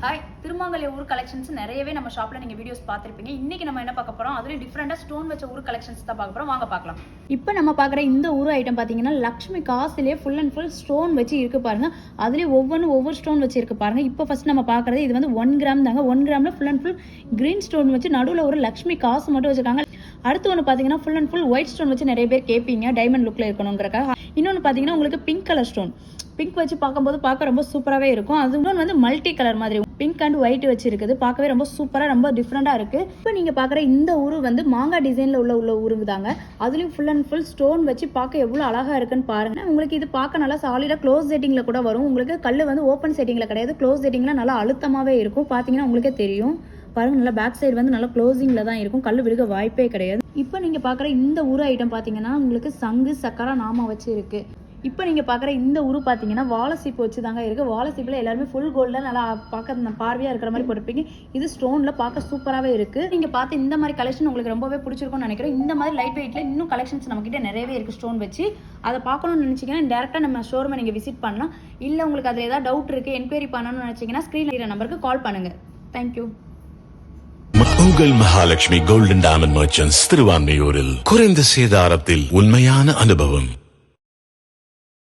Hi, திருமாங்கல்ய ஊர் collections நிறையவே நம்ம ஷாப்ல நீங்க வீடியோஸ் பார்த்திருப்பீங்க. இன்னைக்கு நம்ம என்ன பார்க்க போறோம், அதுல டிஃபரெண்டா ஸ்டோன் வச்ச ஊர் கலெக்ஷன்ஸ் தான் பார்க்க போறோம். வாங்க பார்க்கலாம். இப்போ நம்ம பார்க்குற இந்த ஊர் ஐட்டம் பார்த்தீங்கன்னா லக்ஷ்மி காசுலேயே ஃபுல் அண்ட் ஃபுல் ஸ்டோன் வச்சு இருக்கு பாருங்க. அதுலேயே ஒவ்வொரு ஸ்டோன் வச்சு இருக்கு பாருங்க. இப்போ ஃபர்ஸ்ட் நம்ம பார்க்குறது இது வந்து 1 கிராம் தாங்க. 1 கிராம்ல full and full green stone வச்சு நடுவில் ஒரு லக்ஷ்மி காசு மட்டும் வச்சிருக்காங்க. அடுத்து ஒன்று பார்த்தீங்கன்னா full and full white stone வச்சு நிறைய பேர் கேட்பீங்க டைமண்ட் லுக்கில் இருக்கணுங்கிறக்காக. இன்னொன்று பார்த்தீங்கன்னா உங்களுக்கு பிங்க் கலர் ஸ்டோன், பிங்க் வச்சு பார்க்கும்போது பார்க்க ரொம்ப சூப்பராகவே இருக்கும். அது இன்னொன்று வந்து மல்டி கலர் மாதிரி பிங்க் அண்ட் ஒயிட் வச்சு இருக்குது. பார்க்கவே ரொம்ப சூப்பராக ரொம்ப டிஃப்ரெண்டாக இருக்குது. இப்போ நீங்கள் பார்க்குற இந்த ஊர் வந்து மாங்காய் டிசைனில் உள்ள ஊருக்கு தாங்க. அதுலேயும் ஃபுல் அண்ட் ஃபுல் ஸ்டோன் வச்சு பார்க்க எவ்வளோ அழகாக இருக்குன்னு பாருங்க. உங்களுக்கு இது பார்க்க நல்லா சாலிடாக க்ளோஸ் செட்டிங்கில் கூட வரும். உங்களுக்கு கல் வந்து ஓப்பன் செட்டிங்கில் கிடையாது, க்ளோஸ் செட்டிங்கில் நல்லா அழுத்தமாகவே இருக்கும். பார்த்தீங்கன்னா உங்களுக்கே தெரியும் பாருங்க. நல்லா பேக் சைடு வந்து நல்லா க்ளோசிங்கில் தான் இருக்கும், கல் விழுக வாய்ப்பே கிடையாது. இப்போ நீங்கள் பார்க்குற இந்த ஊர் ஐட்டம் பார்த்தீங்கன்னா உங்களுக்கு சங்கு சக்கரா நாம வச்சு இருக்கு. இப்போ நீங்கள் பார்க்குற இந்த ஊர் பார்த்தீங்கன்னா வாழை சீப்பு வச்சு தாங்க இருக்குது. வாழை சீப்பில் எல்லாருமே ஃபுல் கோல்டில் நல்லா பார்க்க பார்வையாக இருக்கிற மாதிரி போட்டிருப்பீங்க. இது ஸ்டோனில் பார்க்க சூப்பராகவே இருக்குது. நீங்கள் பார்த்து இந்த மாதிரி கலெக்ஷன் உங்களுக்கு ரொம்பவே பிடிச்சிருக்கும்னு நினைக்கிறேன். இந்த மாதிரி லைட் வெயிட்டில் இன்னும் கலெக்ஷன்ஸ் நம்மக்கிட்ட நிறையவே இருக்குது ஸ்டோன் வச்சு. அதை பார்க்கணும்னு நினச்சிங்கன்னா டேரெக்டாக நம்ம ஷோரூமை நீங்கள் விசிட் பண்ணலாம். இல்லை உங்களுக்கு அதில் ஏதாவது டவுட் இருக்குது, என்கொயரி பண்ணணும்னு நினச்சிங்கன்னா ஸ்க்ரீனில் நம்பருக்கு கால் பண்ணுங்கள். தேங்க்யூ. உங்கள் மகாலட்சுமி கோல்டன் டைமண்ட் மர்ச்சன்ட்ஸ் திருவான்மையூரில் குறைந்த சேதாரத்தில் உண்மையான அனுபவம்.